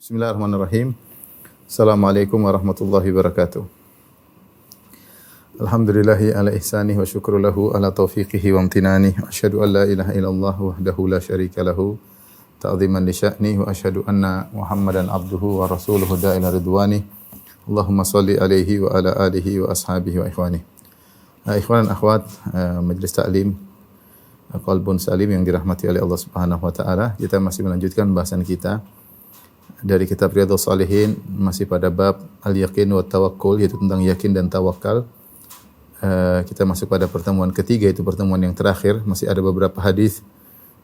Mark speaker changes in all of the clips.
Speaker 1: Bismillahirrahmanirrahim. Assalamualaikum warahmatullahi wabarakatuh. Alhamdulillahi ala ihsanih wa syukru lahu ala taufiqihi wa amtinani. Asyhadu an la ilaha illallah wahdahu la syarika lahu ta'ziman li sya'ni wa asyhadu anna Muhammadan abduhu wa rasuluhu da'ila ridwani. Allahumma salli alaihi wa ala alihi wa ashabihi wa ikhwani. Ikhwan dan akhwat Majlis Ta'lim Qalbun Salim yang dirahmati oleh Allah Subhanahu wa taala, kita masih melanjutkan bahasan kita dari kitab Riyadhus Shalihin, masih pada bab al-yaqin wa tawakkul, yaitu tentang yakin dan tawakal. Kita masuk pada pertemuan ketiga, itu pertemuan yang terakhir. Masih ada beberapa hadis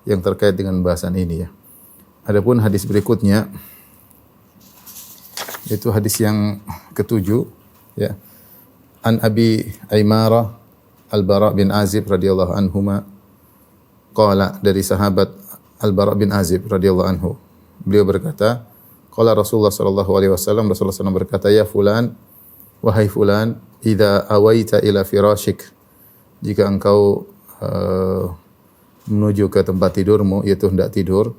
Speaker 1: yang terkait dengan bahasan ini ya. Adapun hadis berikutnya itu hadis yang ketujuh ya. An Abi Aimarah Al-Bara bin Azib radhiyallahu anhuma qala, dari sahabat Al-Bara bin Azib radhiyallahu anhu, beliau berkata, qala Rasulullah sallallahu alaihi wasallam, Rasulullah SAW berkata, ya fulan, wahai fulan, idza awaita ila firashik, jika engkau menuju ke tempat tidurmu, yaitu hendak tidur,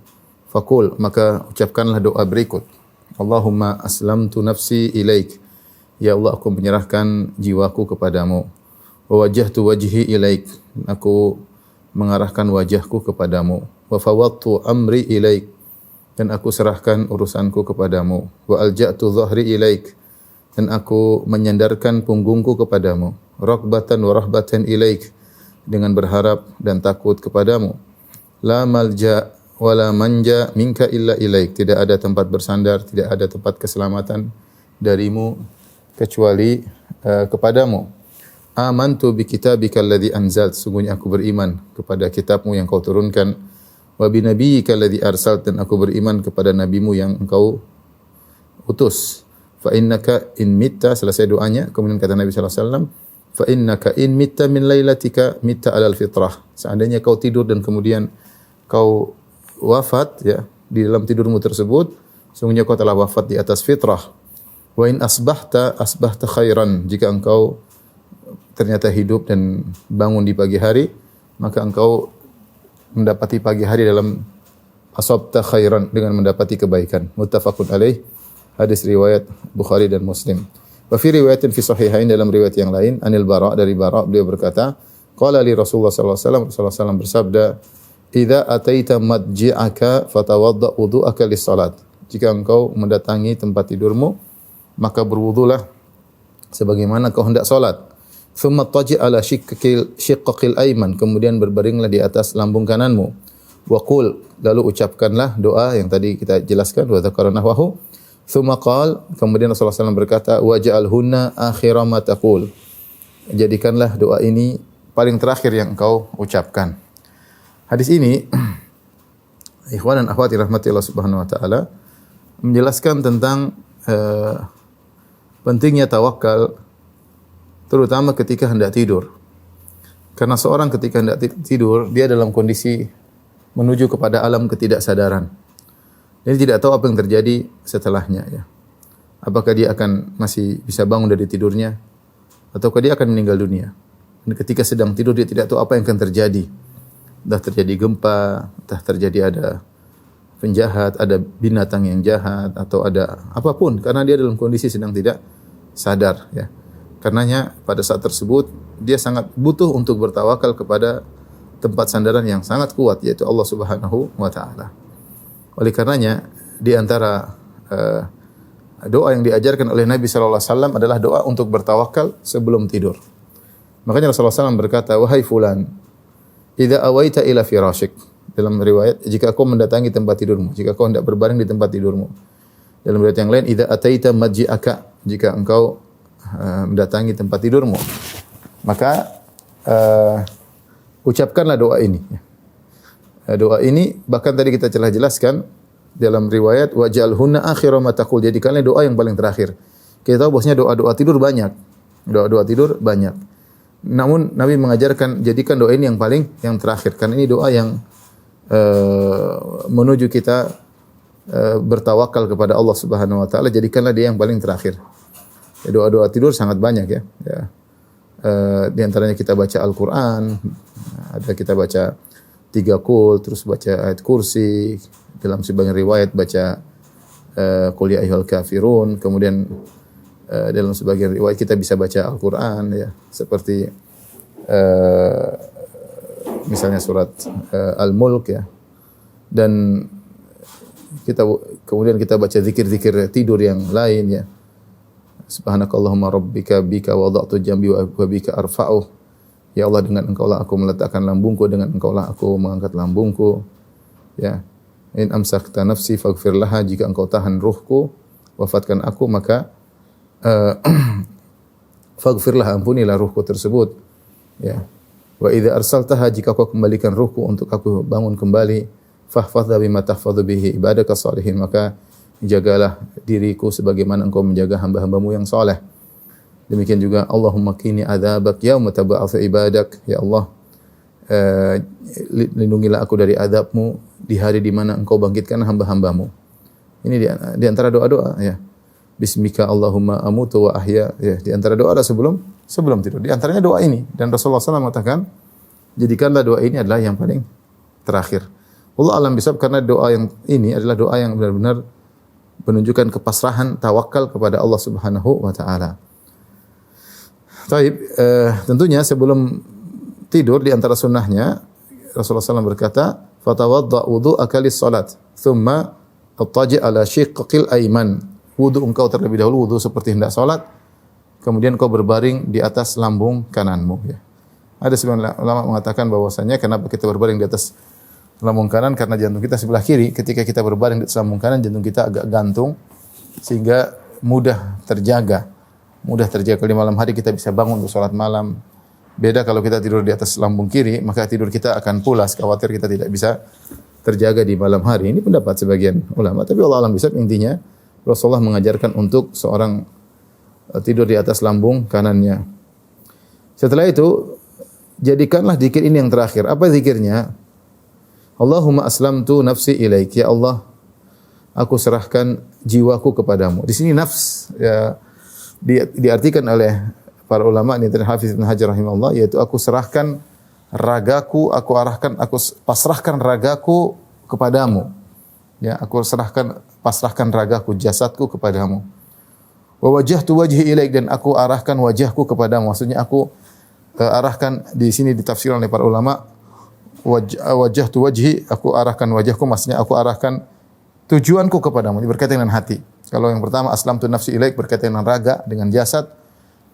Speaker 1: fakul, maka ucapkanlah doa berikut, Allahumma aslamtu nafsi ilaik, ya Allah, aku menyerahkan jiwaku kepadamu, wa wajjahtu wajhi ilaik, aku mengarahkan wajahku kepadamu, wa fawwadtu amri ilaik, dan aku serahkan urusanku kepadamu, wa alja'tu dhahri ilaik, dan aku menyandarkan punggungku kepadamu, raghbatan wa rahbatan ilaik, dengan berharap dan takut kepadamu, la malja wa la manja minka illa ilaik, tidak ada tempat bersandar, tidak ada tempat keselamatan darimu kecuali kepadamu. Amantu bi kitabika alladhi anzalt, sungguhnya aku beriman kepada kitabmu yang kau turunkan, wa bi nabiyyika alladhi arsalt, dan aku beriman kepada nabimu yang engkau utus. Fa innaka in mitta, selesai doanya, kemudian kata Nabi sallallahu alaihi wasallam, fa innaka in mitta min lailatika mitta alal fitrah, seandainya kau tidur dan kemudian kau wafat ya di dalam tidurmu tersebut, sungguhnya kau telah wafat di atas fitrah. Wa in asbahta khairan, jika engkau ternyata hidup dan bangun di pagi hari, maka engkau mendapati pagi hari dalam asabta khairan, dengan mendapati kebaikan. Muttafaqun alaih, hadis riwayat Bukhari dan Muslim. Wa fi riwayatin fi sahihain, dalam riwayat yang lain, anil Bara, dari Bara, beliau berkata, qala li Rasulullah sallallahu alaihi wasallam, Rasulullah SAW bersabda, idza ataita madji'aka fatawadda wudu'aka lis-salat, jika engkau mendatangi tempat tidurmu, maka berwudulah sebagaimana kau hendak salat. Thumma taji' ala shiqqil ayman, kemudian berbaringlah di atas lambung kananmu. Wa qul, lalu ucapkanlah doa yang tadi kita jelaskan, wa dzakara nahwahu. Thumma qala, kemudian Rasulullah SAW berkata, waj'alhunna akhira ma taqul, jadikanlah doa ini paling terakhir yang engkau ucapkan. Hadis ini ikhwan dan akhwat rahmati Allah Subhanahu wa taala menjelaskan tentang pentingnya tawakal, terutama ketika hendak tidur. Karena seorang ketika hendak tidur, dia dalam kondisi menuju kepada alam ketidaksadaran. Dia tidak tahu apa yang terjadi setelahnya ya. Apakah dia akan masih bisa bangun dari tidurnya, ataukah dia akan meninggal dunia. Dan ketika sedang tidur, dia tidak tahu apa yang akan terjadi. Entah terjadi gempa, entah terjadi ada penjahat, ada binatang yang jahat, atau ada apapun, karena dia dalam kondisi sedang tidak sadar ya. Karenanya pada saat tersebut dia sangat butuh untuk bertawakal kepada tempat sandaran yang sangat kuat, yaitu Allah Subhanahu wa taala. Oleh karenanya di antara doa yang diajarkan oleh Nabi sallallahu alaihi wasallam adalah doa untuk bertawakal sebelum tidur. Makanya Rasulullah SAW berkata, wahai fulan, idza awaita ila firashik, dalam riwayat, jika kau mendatangi tempat tidurmu, jika kau hendak berbaring di tempat tidurmu. Dalam riwayat yang lain, idza ataita madji'aka, jika engkau mendatangi tempat tidurmu, maka ucapkanlah doa ini. Doa ini bahkan tadi kita telah jelaskan dalam riwayat, waj'alhunna akhira ma taqul, jadikanlah doa yang paling terakhir. Kita tahu bahwasanya doa-doa tidur banyak. Doa-doa tidur banyak. Namun Nabi mengajarkan jadikan doa ini yang terakhir, karena ini doa yang menuju kita bertawakal kepada Allah Subhanahu wa taala, jadikanlah dia yang paling terakhir. Doa-doa tidur sangat banyak ya. Di antaranya kita baca Al-Qur'an, ada kita baca 3 qul, terus baca ayat kursi, dalam sebagian riwayat baca qul ya ayyuhal kafirun, kemudian dalam sebagian riwayat kita bisa baca Al-Qur'an ya, seperti misalnya surat Al-Mulk ya. Dan kemudian kita baca zikir-zikir tidur yang lain ya. Subhanakallahumma rabbika bika wada'tu jambi wa bika arfa'uh. Ya Allah, dengan Engkaulah aku meletakkan lambungku, dengan Engkaulah aku mengangkat lambungku. Ya. In amsakta nafsi faghfir laha, jika Engkau tahan ruhku, wafatkan aku, maka faghfir laha, ampunilah ruhku tersebut. Ya. Wa idza arsaltaha, jika Kau kembalikan ruhku untuk aku bangun kembali, fahfadha bima tahfadhu bihi ibadaka salihin, maka jagalah diriku sebagaimana Engkau menjaga hamba-hambamu yang saleh. Demikian juga Allahumma qini adzabak yauma tab'atsu ibadak, ya Allah, lindungilah aku dari azabmu di hari di mana Engkau bangkitkan hamba-hambamu. Ini di antara doa-doa ya. Bismika Allahumma amutu wa ahya, ya, di antara doa sebelum tidur. Di antaranya doa ini, dan Rasulullah SAW mengatakan, jadikanlah doa ini adalah yang paling terakhir. Allah alam bisab, karena doa yang ini adalah doa yang benar-benar menunjukkan kepasrahan, tawakal kepada Allah Subhanahu wa taala. Taib, tentunya sebelum tidur di antara sunnahnya Rasulullah SAW berkata, "Fatawadda wudu'aka lis-salat, thumma attaji' ala shiqqil ayman." Wudu engkau terlebih dahulu, wudu seperti hendak salat, kemudian kau berbaring di atas lambung kananmu ya. Ada sebagian ulama mengatakan bahwasanya kenapa kita berbaring di atas lambung kanan, karena jantung kita sebelah kiri. Ketika kita berbaring di atas lambung kanan, jantung kita agak gantung sehingga mudah terjaga. Kalau di malam hari kita bisa bangun untuk salat malam. Beda kalau kita tidur di atas lambung kiri, maka tidur kita akan pulas, khawatir kita tidak bisa terjaga di malam hari. Ini pendapat sebagian ulama, tapi Allah alam bisab, intinya Rasulullah mengajarkan untuk seorang tidur di atas lambung kanannya. Setelah itu, jadikanlah zikir ini yang terakhir. Apa zikirnya? Allahumma aslamtu nafsi ilaik. Ya Allah, aku serahkan jiwaku kepadamu. Di sini nafs ya, diartikan oleh para ulama, ini dari Hafiz Ibn Hajar rahimahullah, yaitu aku serahkan ragaku, aku pasrahkan ragaku kepadamu. Ya, aku pasrahkan ragaku, jasadku kepadamu. Wa wajjahtu wajhi ilaik, dan aku arahkan wajahku kepadamu. Maksudnya aku arahkan, di sini ditafsirkan oleh para ulama, wajjahtu wajhi, aku arahkan wajahku, maksudnya aku arahkan tujuanku kepadamu. Ini berkaitan dengan hati. Kalau yang pertama aslamtu nafsi ilaik berkaitan dengan raga, dengan jasad.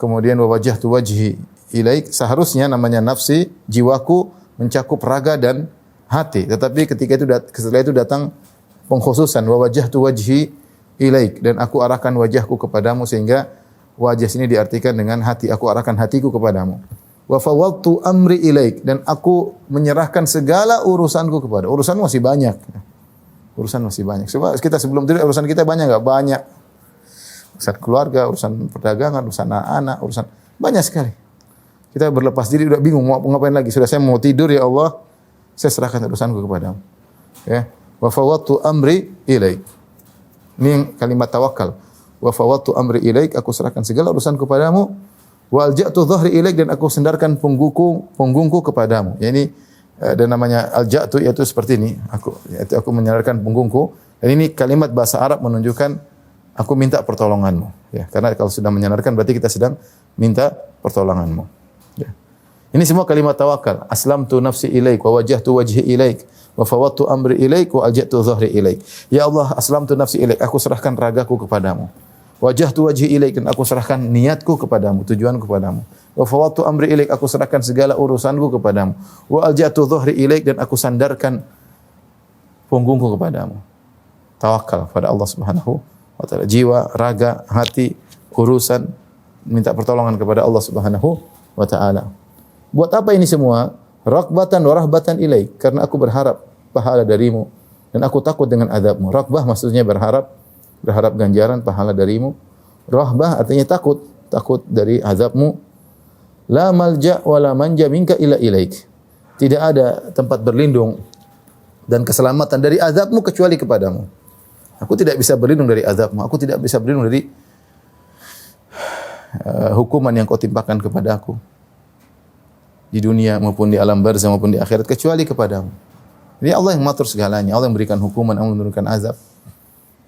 Speaker 1: Kemudian wa wajjahtu wajhi ilaik, seharusnya namanya nafsi, jiwaku, mencakup raga dan hati. Tetapi setelah itu datang pengkhususan, wa wajjahtu wajhi ilaik, dan aku arahkan wajahku kepadamu, sehingga wajah sini diartikan dengan hati. Aku arahkan hatiku kepadamu. Wa fawwadtu amri ilaik, dan aku menyerahkan segala urusanku kepada. Urusan masih banyak. Sebab kita sebelum tidur urusan kita banyak enggak? Banyak. Urusan keluarga, urusan perdagangan, urusan anak-anak, urusan banyak sekali. Kita berlepas diri, udah bingung mau ngapain lagi. Sudah, saya mau tidur, ya Allah, saya serahkan urusanku kepadamu. Ya. Wa fawwadtu amri ilaik. Ini kalimat tawakal. Wa fawwadtu amri ilaik, aku serahkan segala urusan kepadamu. Wa alja'tu dhahri ilaik, dan aku sandarkan punggungku kepadamu. Ya, ini dan namanya alja'tu, yaitu seperti ini. Aku menyandarkan punggungku. Dan ini kalimat bahasa Arab menunjukkan aku minta pertolonganmu. Ya, karena kalau sudah menyandarkan berarti kita sedang minta pertolonganmu. Ya. Ini semua kalimat tawakal. Aslamtu nafsi ilaik, wa wajjahtu wajhi ilaik, wa fawwadtu amri ilaik, wa alja'tu dhahri ilaik. Ya Allah, aslamtu nafsi ilaik, aku serahkan ragaku kepadamu. Wajjahtu wajhi ilaik, dan aku serahkan niatku kepadamu, tujuanku kepadamu. Wa fawwadtu amri ilaik, aku serahkan segala urusanku kepadamu. Wa alja'tu dhahri ilaik, dan aku sandarkan punggungku kepadamu. Tawakal pada Allah Subhanahu wa taala. Jiwa, raga, hati, urusan, minta pertolongan kepada Allah Subhanahu wa taala. Buat apa ini semua? Rakbatan wa rahbatan ilaik, karena aku berharap pahala darimu dan aku takut dengan azabmu. Rakbah maksudnya berharap ganjaran pahala darimu. Rahbah artinya takut dari azabmu. La malja wa la manja minka illa ilaik. Tidak ada tempat berlindung dan keselamatan dari azabmu kecuali kepadamu. Aku tidak bisa berlindung dari azabmu. Aku tidak bisa berlindung dari hukuman yang kau timpakan kepadaku di dunia maupun di alam barzah maupun di akhirat, kecuali kepadamu. Ini Allah yang mengatur segalanya. Allah yang memberikan hukuman, Allah yang menurunkan azab.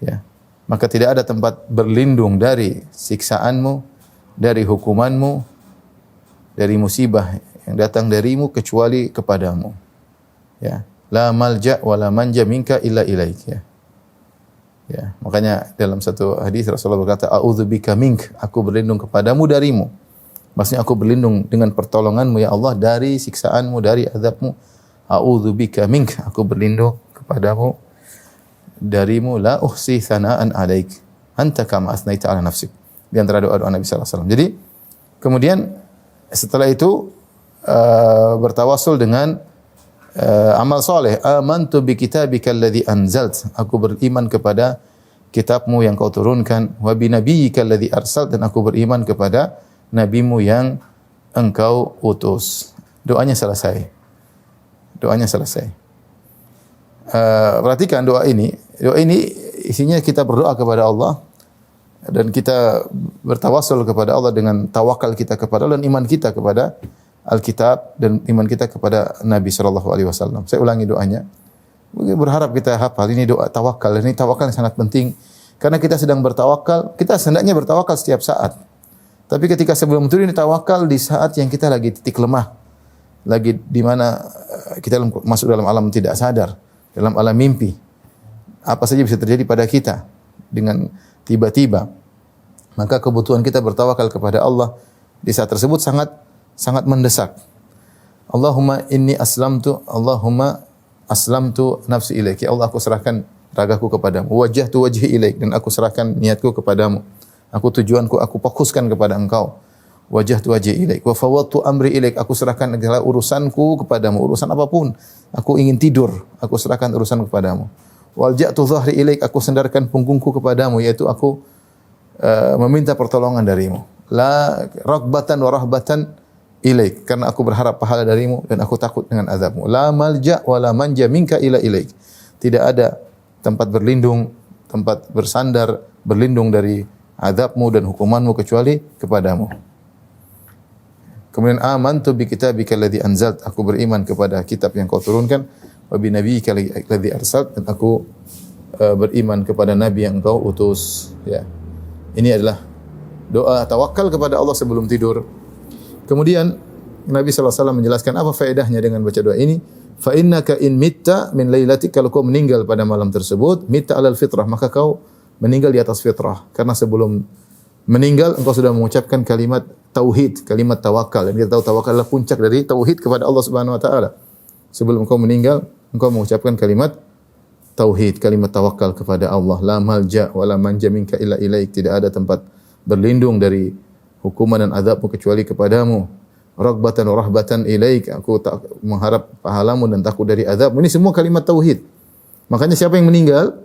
Speaker 1: Ya. maka tidak ada tempat berlindung dari siksaanmu, dari hukumanmu, dari musibah yang datang darimu kecuali kepadamu. Ya, la malja wa la manja minka illa ilaik, ya. Ya, makanya dalam satu hadis Rasulullah berkata, "A'udzubika mink," aku berlindung kepadamu darimu. Maksudnya aku berlindung dengan pertolonganmu ya Allah dari siksaanmu, dari azabmu. A'udzubika mink, aku berlindung kepadamu darimu. La uhsi thana'an 'alaik, anta kama asnaita 'ala nafsik. Di antara doa-doa Nabi sallallahu alaihi wasallam. Jadi kemudian setelah itu bertawassul dengan amal soleh. Amantu bi kitabika alladhi anzalt. Aku beriman kepada kitabmu yang kau turunkan. Wa bi nabiyyika alladhi arsalt. Dan aku beriman kepada nabimu yang engkau utus. Doanya selesai. Doanya selesai. Perhatikan doa ini. Doa ini isinya kita berdoa kepada Allah dan kita bertawassul kepada Allah dengan tawakal kita kepada Allah dan iman kita kepada Alkitab dan iman kita kepada Nabi sallallahu alaihi wasallam. Saya ulangi doanya. Berharap kita hafal ini doa tawakal. Ini tawakal yang sangat penting karena kita sedang bertawakal, kita hendaknya bertawakal setiap saat. Tapi ketika sebelum itu ini tawakal di saat yang kita lagi titik lemah. Lagi di mana kita masuk dalam alam tidak sadar, dalam alam mimpi. Apa saja bisa terjadi pada kita dengan tiba-tiba. Maka kebutuhan kita bertawakal kepada Allah di saat tersebut sangat mendesak. Allahumma aslamtu nafsi ilaik. Ya Allah, aku serahkan ragaku kepadamu. Wajjahtu wajhi ilaik, dan aku serahkan niatku kepadamu. Tujuanku aku fokuskan kepada Engkau. Wajjahtu wajhi ilaik wa fawwadtu amri ilaik. Aku serahkan segala urusanku kepadamu, urusan apapun. Aku ingin tidur, aku serahkan urusan kepadamu. Walja'tu dhahri ilaik. Aku sandarkan punggungku kepadamu, yaitu aku meminta pertolongan darimu. La raghbatan wa rahbatan ilaik, karena aku berharap pahala darimu dan aku takut dengan azabmu. La malja wa la manja minka ila ilaik. Tidak ada tempat berlindung, tempat bersandar, berlindung dari azabmu dan hukumanmu kecuali kepadamu. Kemudian amantu bi kitabika alladhi anzalt. Aku beriman kepada kitab yang kau turunkan. Wa bi nabiyyika alladhi arsalt. Dan aku beriman kepada nabi yang kau utus. Ya. Ini adalah doa tawakal kepada Allah sebelum tidur. Kemudian Nabi sallallahu alaihi wasallam menjelaskan apa faedahnya dengan baca doa ini. Fa innaka in mitta min lailatik, kalau kau meninggal pada malam tersebut, mitta alal fitrah, maka kau meninggal di atas fitrah. Karena sebelum meninggal engkau sudah mengucapkan kalimat tauhid, kalimat tawakal. Dan kita tahu tawakal adalah puncak dari tauhid kepada Allah Subhanahu wa taala. Sebelum engkau meninggal, engkau mengucapkan kalimat tauhid, kalimat tawakal kepada Allah. La malja wa la manja minka illa ilaik. Tidak ada tempat berlindung dari hukuman dan azabmu kecuali kepadamu. Raghbatan wa rahbatan ilaik. Aku tak mengharap pahalamu dan takut dari azab. Ini semua kalimat tauhid. Makanya siapa yang meninggal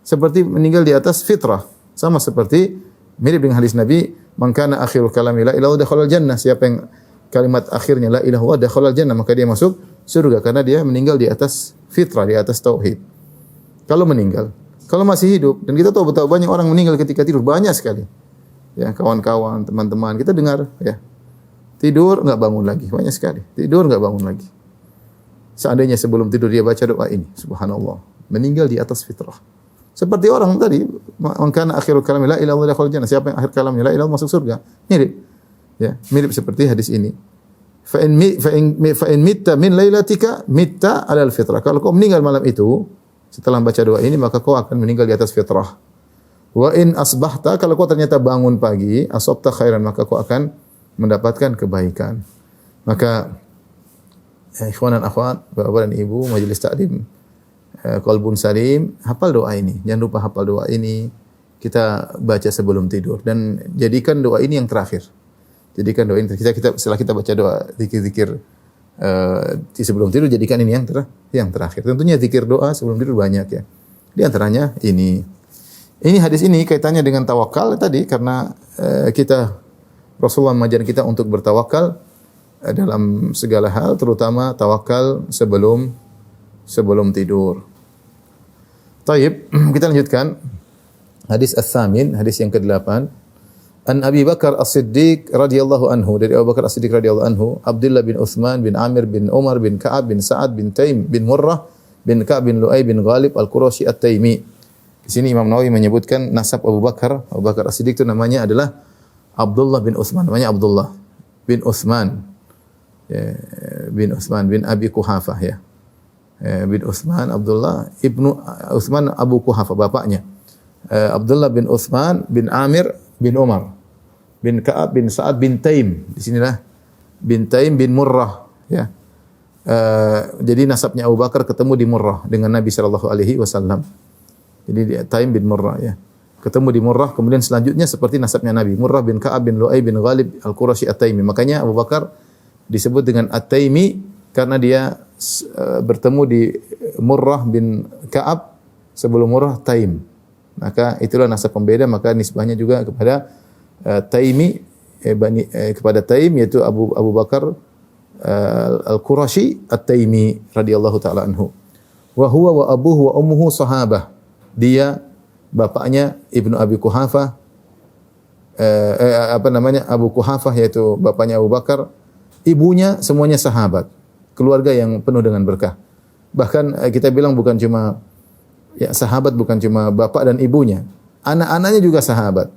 Speaker 1: seperti meninggal di atas fitrah. Sama seperti mirip dengan hadis Nabi, "Man kana akhiru kalami la ilaha illallah dakhalal jannah." Siapa yang kalimat akhirnya la ilaha illallah dakhalal jannah, maka dia masuk surga karena dia meninggal di atas fitrah, di atas tauhid. Kalau meninggal, kalau masih hidup, dan kita tahu betapa banyak orang meninggal ketika tidur, banyak sekali. Ya, kawan-kawan, teman-teman, kita dengar ya. Tidur enggak bangun lagi, banyak sekali. Tidur enggak bangun lagi. Seandainya sebelum tidur dia baca doa ini, subhanallah, meninggal di atas fitrah. Seperti orang tadi, man kana akhiru kalami la ilaha illallah dakhalal jannah. Siapa yang akhir kalamnya la ilaha illallah masuk surga. Mirip. Ya, mirip seperti hadis ini. Fa in mitta min lailatika mitta alal fitrah. Kalau kau meninggal malam itu setelah baca doa ini, maka kau akan meninggal di atas fitrah. Wa in asbahta, kalau kau ternyata bangun pagi, asabta khairan, maka kau akan mendapatkan kebaikan. Maka ikhwan dan akhwat, bapak dan ibu, majelis taklim Qalbun Salim, hafal doa ini. Jangan lupa hafal doa ini. Kita baca sebelum tidur dan jadikan doa ini yang terakhir. Jadikan doa ini setelah kita baca doa zikir-zikir sebelum tidur, jadikan ini yang terakhir. Tentunya zikir doa sebelum tidur banyak ya. Di antaranya ini. Ini hadis ini kaitannya dengan tawakal tadi karena Rasulullah mengajar kita untuk bertawakal dalam segala hal, terutama tawakal sebelum tidur. Taib, kita lanjutkan hadis as-samin, hadis yang ke-8. An Abi Bakar As-Siddiq radhiyallahu anhu, dari Abu Bakar As-Siddiq radhiyallahu anhu, Abdullah bin Utsman bin Amir bin Umar bin Ka'ab bin Sa'ad bin Taim bin Murrah bin Ka'ab bin Lu'ay bin Ghalib Al-Qurashi At-Taimi. Di sini Imam Nawawi menyebutkan nasab Abu Bakar As-Siddiq itu namanya adalah Abdullah bin Utsman, namanya Abdullah bin Utsman. Ya, bin Utsman bin Abi Quhafah ya. Bin Utsman Abdullah ibnu Utsman Abu Quhafah bapaknya. Abdullah bin Utsman bin Amir bin Umar bin Ka'ab bin Sa'ad bin Taim. Di sinilah bin Taim bin Murrah ya. Jadi nasabnya Abu Bakar ketemu di Murrah dengan Nabi sallallahu alaihi wasallam. Jadi Taim bin Murrah ya. Ketemu di Murrah, kemudian selanjutnya seperti nasabnya Nabi. Murrah bin Ka'ab bin Lu'ay bin Ghalib Al-Qurashi At-Taimi. Makanya Abu Bakar disebut dengan At-Taimi karena dia bertemu di Murrah bin Ka'ab sebelum Murrah Taim. Maka itulah nasab pembeda, maka nisbahnya juga kepada Taimi kepada Taim yaitu Abu Bakar Al-Qurashi At-Taimi radhiyallahu taala anhu. Wa huwa wa abuhu wa ummuhu sahabah. Dia bapaknya Ibnu Abi Quhafah Abu Quhafah yaitu bapaknya Abu Bakar, ibunya semuanya sahabat. Keluarga yang penuh dengan berkah. Bahkan kita bilang bukan cuma ya sahabat, bukan cuma bapak dan ibunya, anak-anaknya juga sahabat.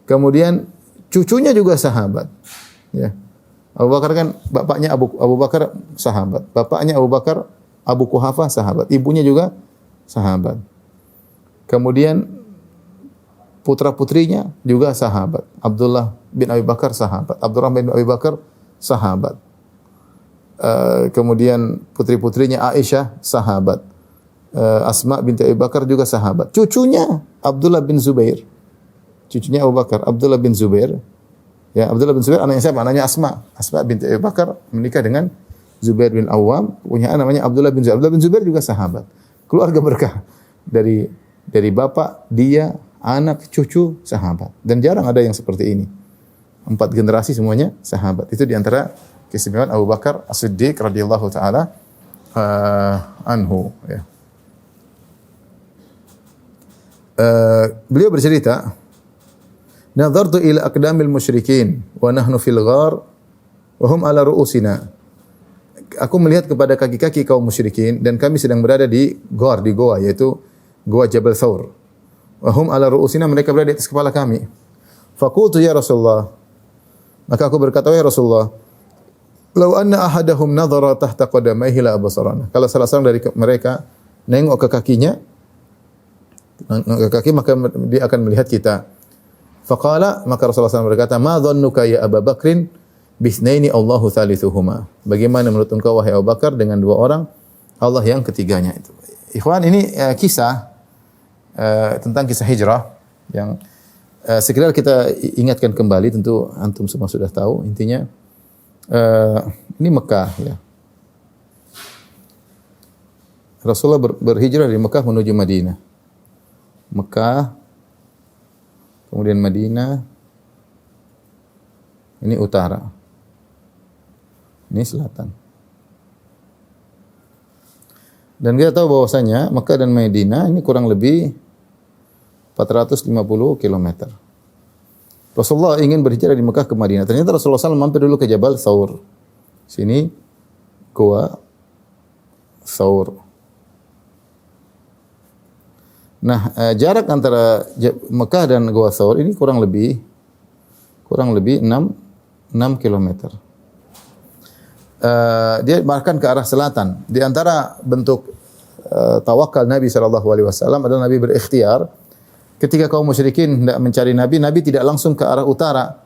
Speaker 1: Kemudian cucunya juga sahabat. Ya. Abu Bakar kan bapaknya Abu Bakar sahabat, bapaknya Abu Bakar Abu Quhafah sahabat, ibunya juga sahabat. Kemudian putra-putrinya juga sahabat. Abdullah bin Abi Bakar sahabat, Abdurrahman bin Abi Bakar sahabat. Kemudian putri-putrinya Aisyah sahabat. Asma binti Abi Bakar juga sahabat. Cucunya Abdullah bin Zubair. Cucunya Abu Bakar, Abdullah bin Zubair. Ya, Abdullah bin Zubair anaknya siapa? Anaknya Asma. Asma binti Abi Bakar menikah dengan Zubair bin Awam, punya anak namanya Abdullah bin Zubair. Abdullah bin Zubair juga sahabat. Keluarga berkah. Dari bapak, dia, anak, cucu, sahabat. Dan jarang ada yang seperti ini. 4 generasi semuanya sahabat. Itu di antara keistimewaan Abu Bakar As-Siddiq radhiyallahu taala anhu ya. Beliau bercerita, "Nadhartu ila aqdamil musyrikin wa nahnu fil ghar wa hum ala ru'usina." Aku melihat kepada kaki-kaki kaum musyrikin dan kami sedang berada di goa, yaitu Goa Jabal Thawr. Wa hum ala ru'usina, mereka berada di atas kepala kami. Faqultu ya Rasulullah, maka aku berkata, ya Rasulullah, "Lau anna ahadahum nadhara tahta qadamaihi la absarana." Kalau salah seorang dari mereka nengok ke kakinya, maka dia akan melihat kita. Faqala, maka Rasulullah SAW berkata, "Ma dhannuka ya Abu Bakrin bisnaini Allahu thalithuhuma." Bagaimana menurut engkau wahai Abu Bakar dengan 2 orang, Allah yang ketiganya itu. Ikhwan, ini kisah tentang kisah hijrah yang sekedar kita ingatkan kembali, tentu antum semua sudah tahu intinya. Ini Mekah ya. Rasulullah berhijrah dari Mekah menuju Madinah. Mekah, kemudian Madinah, ini utara, ini selatan. Dan kita tahu bahwasanya Mekah dan Madinah ini kurang lebih 450 km. Rasulullah ingin berhijrah di Mekah ke Madinah. Ternyata Rasulullah SAW mampir dulu ke Jabal Thawr. Sini Goa Thawr. Nah, jarak antara Mekah dan Goa Thawr ini kurang lebih 6 km. Dia bahkan ke arah selatan. Di antara bentuk tawakal Nabi SAW adalah Nabi berikhtiar. Ketika kaum musyrikin hendak mencari Nabi, Nabi tidak langsung ke arah utara.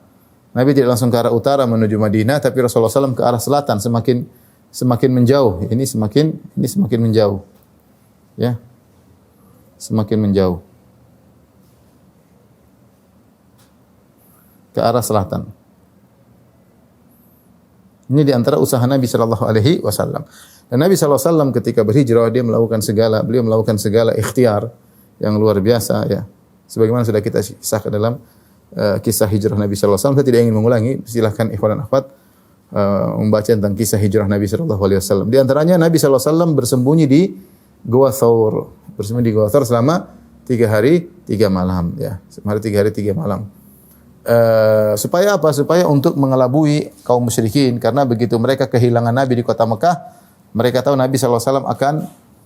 Speaker 1: Nabi tidak langsung ke arah utara menuju Madinah, tapi Rasulullah SAW ke arah selatan, semakin menjauh. Ini semakin menjauh. Ya. Semakin menjauh. Ke arah selatan. Ini di antara usaha Nabi sallallahu alaihi wasallam. Dan Nabi sallallahu alaihi wasallam ketika berhijrah beliau melakukan segala ikhtiar yang luar biasa ya. Sebagaimana sudah kita kisahkan dalam kisah hijrah Nabi sallallahu alaihi wasallam. Saya tidak ingin mengulangi, silakan ikhwan dan akhwat membaca tentang kisah hijrah Nabi sallallahu alaihi wasallam. Di antaranya Nabi sallallahu alaihi wasallam bersembunyi di Goa Thawr. Bersembunyi di Goa Thawr selama 3 hari 3 malam ya. 3 hari 3 malam. Supaya apa? Supaya untuk mengelabui kaum musyrikin, karena begitu mereka kehilangan Nabi di kota Mekah, mereka tahu Nabi sallallahu alaihi wasallam akan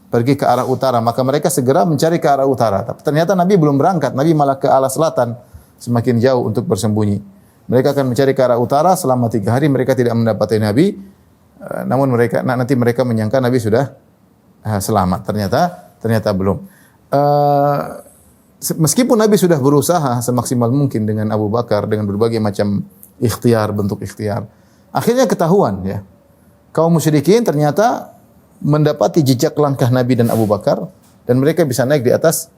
Speaker 1: pergi ke arah utara, maka mereka segera mencari ke arah utara. Tapi ternyata Nabi belum berangkat, Nabi malah ke arah selatan, semakin jauh untuk bersembunyi. Mereka akan mencari ke arah utara selama 3 hari, mereka tidak mendapati Nabi. Namun nanti mereka menyangka Nabi sudah selamat. Ternyata belum. Meskipun Nabi sudah berusaha semaksimal mungkin dengan Abu Bakar dengan berbagai macam bentuk ikhtiar, akhirnya ketahuan ya. Kaum musyrikin ternyata mendapati jejak langkah Nabi dan Abu Bakar dan mereka bisa naik di atas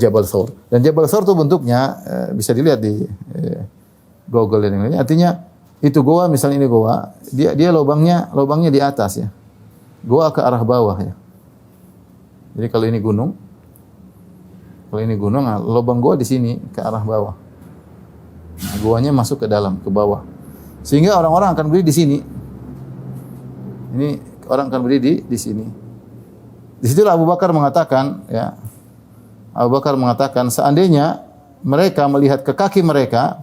Speaker 1: Jabal Thawr. Dan Jabal Thawr itu bentuknya bisa dilihat di Google dan lain-lain. Artinya itu goa, misalnya ini goa, dia lubangnya di atas ya. Goa ke arah bawah ya. Jadi kalau ini gunung, lubang goa di sini ke arah bawah. Nah, goanya masuk ke dalam, ke bawah. Sehingga orang-orang akan berdiri di sini. Ini orang akan berdiri di sini. Di situlah Abu Bakar mengatakan, ya. Abu Bakar mengatakan seandainya mereka melihat ke kaki mereka,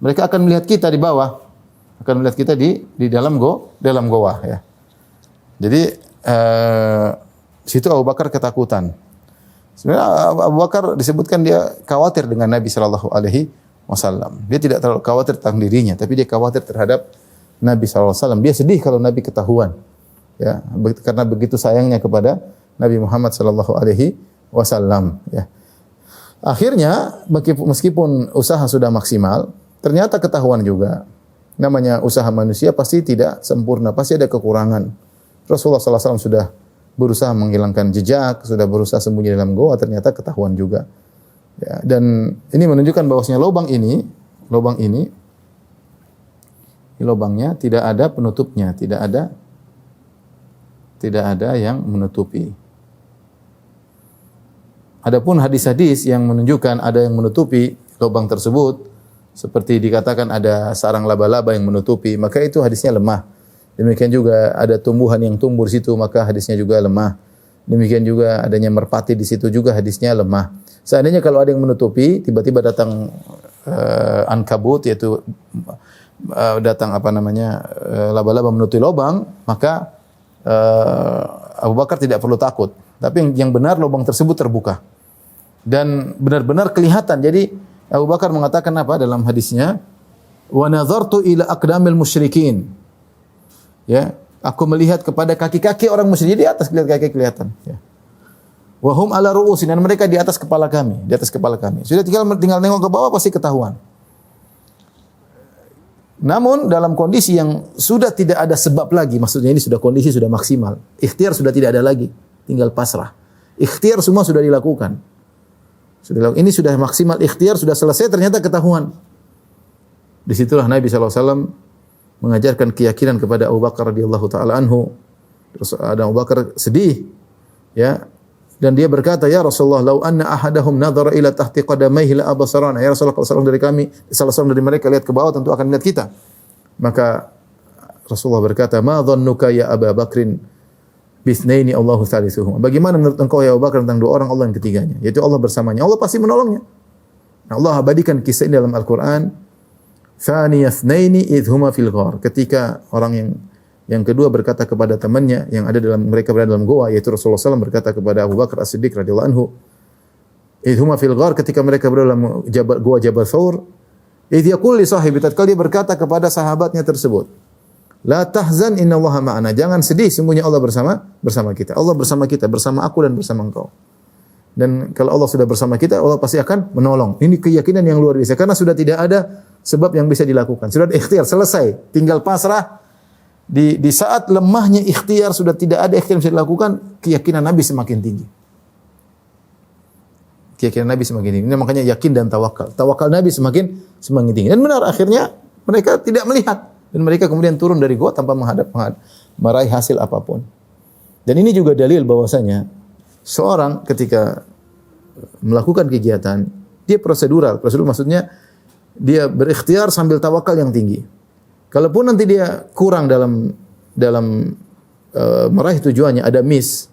Speaker 1: mereka akan melihat kita di bawah, akan melihat kita di dalam goa ya. Jadi situ Abu Bakar ketakutan. Sebenarnya Abu Bakar disebutkan dia khawatir dengan Nabi sallallahu alaihi wasallam. Dia tidak terlalu khawatir tentang dirinya, tapi dia khawatir terhadap Nabi sallallahu alaihi wasallam. Dia sedih kalau Nabi ketahuan. Ya, karena begitu sayangnya kepada Nabi Muhammad sallallahu alaihi wasallam, ya. Akhirnya meskipun usaha sudah maksimal, ternyata ketahuan juga. Namanya usaha manusia pasti tidak sempurna, pasti ada kekurangan. Rasulullah sallallahu alaihi wasallam sudah berusaha menghilangkan jejak, sudah berusaha sembunyi dalam goa, ternyata ketahuan juga. Ya, dan ini menunjukkan bahwasanya lubangnya tidak ada penutupnya, tidak ada yang menutupi. Adapun hadis-hadis yang menunjukkan ada yang menutupi lubang tersebut, seperti dikatakan ada sarang laba-laba yang menutupi, maka itu hadisnya lemah. Demikian juga ada tumbuhan yang tumbuh di situ, maka hadisnya juga lemah. Demikian juga adanya merpati di situ juga hadisnya lemah. Seandainya kalau ada yang menutupi, tiba-tiba datang ankabut, yaitu datang laba-laba menutupi lubang, maka Abu Bakar tidak perlu takut. Tapi yang benar lubang tersebut terbuka dan benar-benar kelihatan. Jadi Abu Bakar mengatakan apa dalam hadisnya? Wa nadhartu ila aqdamil musyrikin. Ya, aku melihat kepada kaki-kaki orang musyrik. Di atas kaki kelihatan. Ya. Wa hum ala ru'usin, dan mereka di atas kepala kami, Sudah tinggal nengok ke bawah pasti ketahuan. Namun dalam kondisi yang sudah tidak ada sebab lagi, maksudnya ini sudah kondisi sudah maksimal. Ikhtiar sudah tidak ada lagi, tinggal pasrah. Ikhtiar semua sudah dilakukan. Ini sudah maksimal ikhtiar, sudah selesai, ternyata ketahuan. Disitulah Nabi SAW mengajarkan keyakinan kepada Abu Bakar radhiyallahu taala anhu. Terus ada Abu Bakar sedih, ya, dan dia berkata, ya Rasulullah, lau anna ahadahum nadhara ila tahti qadamaihi la absarana. Ya Rasulullah, kalau salah seorang dari mereka lihat ke bawah tentu akan melihat kita. Maka Rasulullah berkata, ma dhannuka ya Abu Bakrin bisnaini Allahu thalithuhum. Bagaimana menurut engkau ya Abu Bakar tentang 2 orang Allah yang ketiganya? Yaitu Allah bersamanya. Allah pasti menolongnya. Nah, Allah abadikan kisah ini dalam Al-Qur'an. Thaniyasnaini idhuma fil ghar. Ketika orang yang kedua berkata kepada temannya yang ada mereka berada dalam goa, yaitu Rasulullah SAW berkata kepada Abu Bakar As-Siddiq radhiyallahu anhu, idhuma fil ghar, ketika mereka berada dalam goa Jabal Thawr, idh yaqul li sahibi, tatkala dia berkata kepada sahabatnya tersebut, la tahzan innallaha ma'ana, jangan sedih, sesungguhnya Allah bersama kita. Allah bersama kita, bersama aku dan bersama engkau. Dan kalau Allah sudah bersama kita, Allah pasti akan menolong. Ini keyakinan yang luar biasa karena sudah tidak ada sebab yang bisa dilakukan. Sudah ikhtiar selesai, tinggal pasrah. Di saat lemahnya ikhtiar, sudah tidak ada ikhtiar yang bisa dilakukan, keyakinan Nabi semakin tinggi. Ini makanya yakin dan tawakal. Tawakal Nabi semakin tinggi. Dan benar, akhirnya mereka tidak melihat. Dan mereka kemudian turun dari gua tanpa meraih hasil apapun. Dan ini juga dalil bahwasanya seorang ketika melakukan kegiatan, dia prosedural. Prosedur maksudnya dia berikhtiar sambil tawakal yang tinggi. Kalaupun nanti dia kurang dalam meraih tujuannya, ada miss,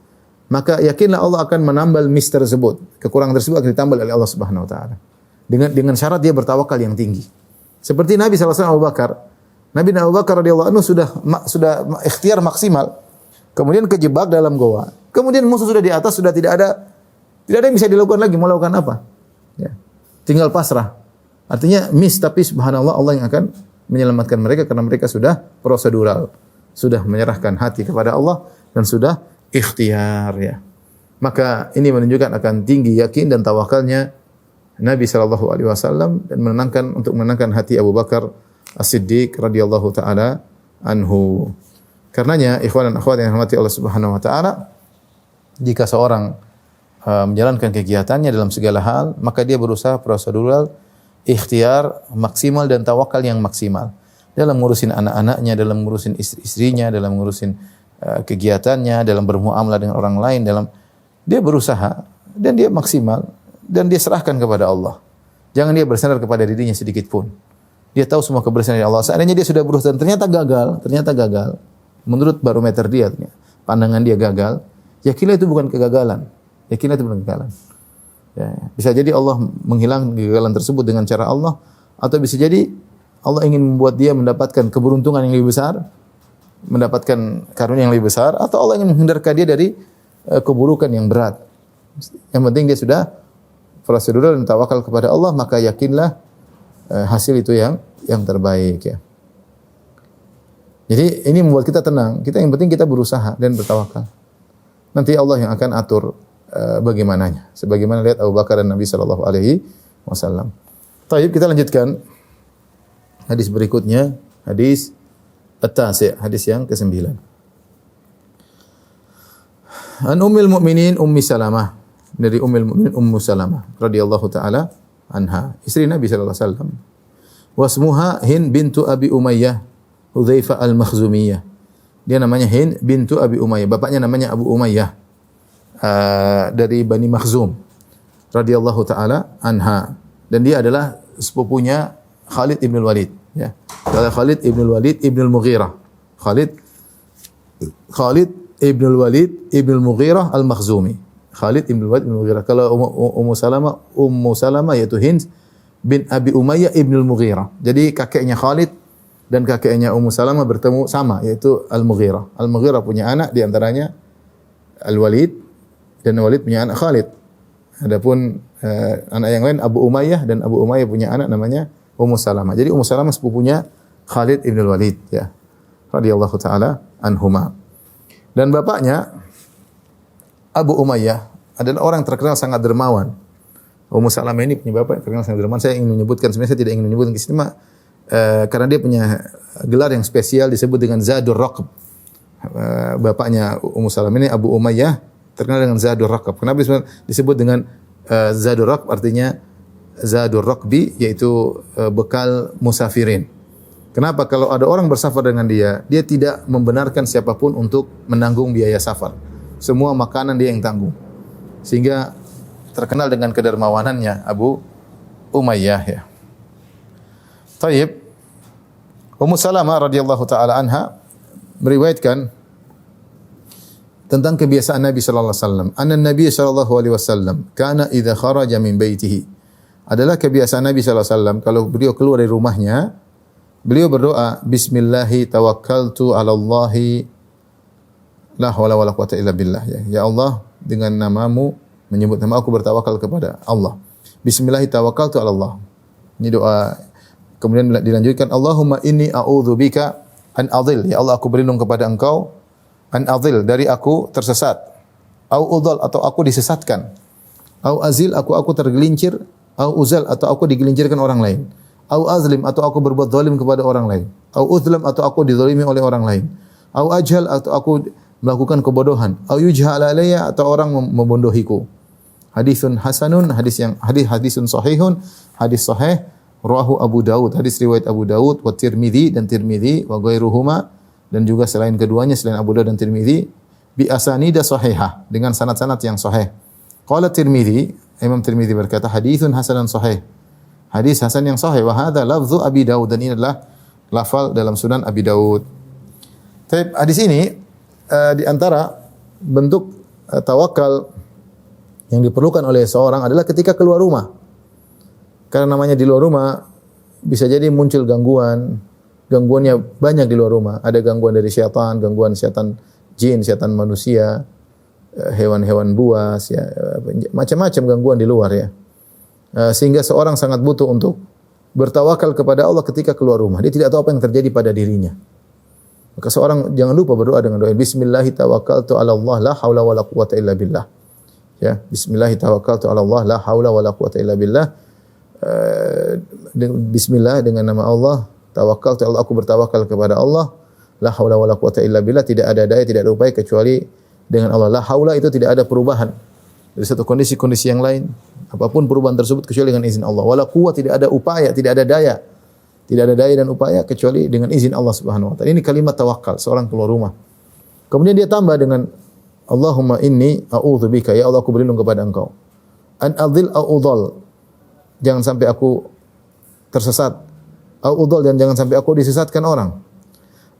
Speaker 1: maka yakinlah Allah akan menambal miss tersebut. Kekurangan tersebut akan ditambal oleh Allah Subhanahu wa taala. Dengan syarat dia bertawakal yang tinggi. Seperti Nabi SAW Abu Bakar, Nabi Abu Bakar radhiyallahu anhu sudah ikhtiar maksimal. Kemudian kejebak dalam goa. Kemudian musuh sudah di atas, sudah tidak ada yang bisa dilakukan lagi. Mau lakukan apa? Ya. Tinggal pasrah. Artinya miss, tapi subhanallah Allah yang akan menyelamatkan mereka karena mereka sudah prosedural. Sudah menyerahkan hati kepada Allah dan sudah ikhtiar ya. Maka ini menunjukkan akan tinggi yakin dan tawakalnya Nabi sallallahu alaihi wasallam dan menenangkan hati Abu Bakar As-Siddiq radhiyallahu taala anhu. Karenanya ikhwan dan akhwat yang dirahmati Allah Subhanahu wa taala, jika seorang menjalankan kegiatannya dalam segala hal, maka dia berusaha prosedural, ikhtiar maksimal dan tawakal yang maksimal. Dalam ngurusin anak-anaknya, dalam ngurusin istri-istrinya, dalam ngurusin kegiatannya, dalam bermuamalah dengan orang lain, dia berusaha dan dia maksimal dan dia serahkan kepada Allah. Jangan dia bersandar kepada dirinya sedikit pun. Dia tahu semua kebersihan dari Allah. Seandainya dia sudah berusaha dan ternyata gagal. Menurut barometer dia, pandangan dia gagal, yakinlah itu bukan kegagalan. Ya, bisa jadi Allah menghilangkan kegagalan tersebut dengan cara Allah, atau bisa jadi Allah ingin membuat dia mendapatkan keberuntungan yang lebih besar, mendapatkan karunia yang lebih besar, atau Allah ingin menghindarkan dia dari keburukan yang berat. Yang penting dia sudah prosedural dan tawakal kepada Allah, maka yakinlah hasil itu yang terbaik ya. Jadi ini membuat kita tenang. Yang penting kita berusaha dan bertawakal. Nanti Allah yang akan atur bagaimananya. Sebagaimana lihat Abu Bakar dan Nabi sallallahu alaihi wasallam. Baik, kita lanjutkan hadis berikutnya, hadis at-tasi', hadis yang ke-9. An Ummul Mukminin Ummi Salamah, dari Ummul Mukminin Ummu Salamah radhiyallahu taala anha, istri Nabi sallallahu alaihi wasallam. Wasmuha Hind bintu Abi Umayyah Hudzaifah al-Makhzumiyah. Dia namanya Hind bintu Abi Umayyah, bapaknya namanya Abu Umayyah, dari Bani Makhzum radhiyallahu taala anha, dan dia adalah sepupunya Khalid ibn Walid ya. Khalid ibn Walid ibn al-Mughirah. Khalid ibn Walid ibn al-Mughirah al-Makhzumi. Khalid ibn Walid ibn al-Mughirah. Kalau Ummu Salamah yaitu Hind bin Abi Umayyah ibn al-Mughirah. Jadi kakeknya Khalid dan kakeknya Ummu Salamah bertemu sama, yaitu Al-Mughirah. Al-Mughirah punya anak, di antaranya Al-Walid, dan Walid punya anak Khalid. Adapun anak yang lain Abu Umayyah, dan Abu Umayyah punya anak namanya Ummu Salamah. Jadi Ummu Salamah sepupunya Khalid ibn Walid ya, radhiyallahu taala anhuma. Dan bapaknya Abu Umayyah adalah orang terkenal sangat dermawan. Ummu Salamah ini punya bapak yang terkenal sangat dermawan. Saya ingin menyebutkan, sebenarnya saya tidak ingin menyebutkan di sini, karena dia punya gelar yang spesial disebut dengan Zadur Raqab. Bapaknya Ummu Salamah ini Abu Umayyah terkenal dengan Zadur Raqab. Kenapa disebut dengan Zadur Raqab? Artinya Zadur Raqbi, yaitu bekal musafirin. Kenapa? Kalau ada orang bersafar dengan dia tidak membenarkan siapapun untuk menanggung biaya safar. Semua makanan dia yang tanggung. Sehingga terkenal dengan kedermawanannya Abu Umayyah ya. Taib. Ummu Salamah radhiyallahu taala anha meriwayatkan tentang kebiasaan Nabi sallallahu alaihi wasallam. Anna Nabi sallallahu alaihi wasallam kana idza kharaja min baitihi. Adalah kebiasaan Nabi sallallahu alaihi wasallam kalau beliau keluar dari rumahnya, beliau berdoa, Bismillahi tawakkaltu 'ala Allahi la haula wala quwwata illa billah ya. Ya Allah, dengan namamu, menyebut nama aku bertawakal kepada Allah. Bismillahi tawakkaltu 'ala Allah. Ini doa. Kemudian dilanjutkan, Allahumma inni a'udzubika an adhil. Ya Allah, aku berlindung kepada Engkau an adhil, dari aku tersesat. Au udhal, atau aku disesatkan. Au azil, aku tergelincir. Au uzal, atau aku digelincirkan orang lain. Au azlim, atau aku berbuat zalim kepada orang lain. Au uzlam, atau aku dizalimi oleh orang lain. Au ajhal, atau aku melakukan kebodohan. Au yujhal alayya, atau orang membondohiku. Hadisun hasanun, hadisun sahihun, hadis sahih. Rawahu Abu Daud, hadis riwayat Abu Daud, wa Tirmidzi, dan Tirmidzi, wa ghairuhuma, dan juga selain keduanya, selain Abu Daud dan Tirmidzi, bi asanida sahihah, dengan sanad-sanad yang sahih. Qala Tirmidzi, Imam Tirmidzi berkata, haditsun hasanun sahih. Hadis hasan yang sahih, wa hadza lafzu Abi Daud, dan ini adalah lafal dalam Sunan Abi Daud. Tapi hadis ini di antara bentuk tawakal yang diperlukan oleh seorang adalah ketika keluar rumah. Karena namanya di luar rumah bisa jadi muncul gangguan gangguannya banyak di luar rumah. Ada gangguan dari syaitan, gangguan syaitan jin, syaitan manusia, hewan-hewan buas, ya, macam-macam gangguan di luar ya. Sehingga seorang sangat butuh untuk bertawakal kepada Allah ketika keluar rumah. Dia tidak tahu apa yang terjadi pada dirinya. Maka seorang jangan lupa berdoa dengan doa Bismillahi tawakkaltu 'ala Allah la haula wala quwata illa billah. Ya, Bismillahi tawakkaltu 'ala Allah la haula wala quwata illa billah. Bismillah, dengan nama Allah, tawakkaltu Allah, aku bertawakal kepada Allah. La haula wala quwata illa billah, tidak ada daya, tidak ada upaya kecuali dengan Allah. La haula itu tidak ada perubahan dari satu kondisi yang lain. Apapun perubahan tersebut kecuali dengan izin Allah. Wala quwwah, tidak ada upaya, tidak ada daya. Tidak ada daya dan upaya kecuali dengan izin Allah Subhanahu wa taala. Ini kalimat tawakal seorang keluar rumah. Kemudian dia tambah dengan Allahumma inni a'udzubika, ya Allah aku berlindung kepada Engkau. An adhil au udhal, jangan sampai aku tersesat. Au udhal, dan jangan sampai aku disesatkan orang.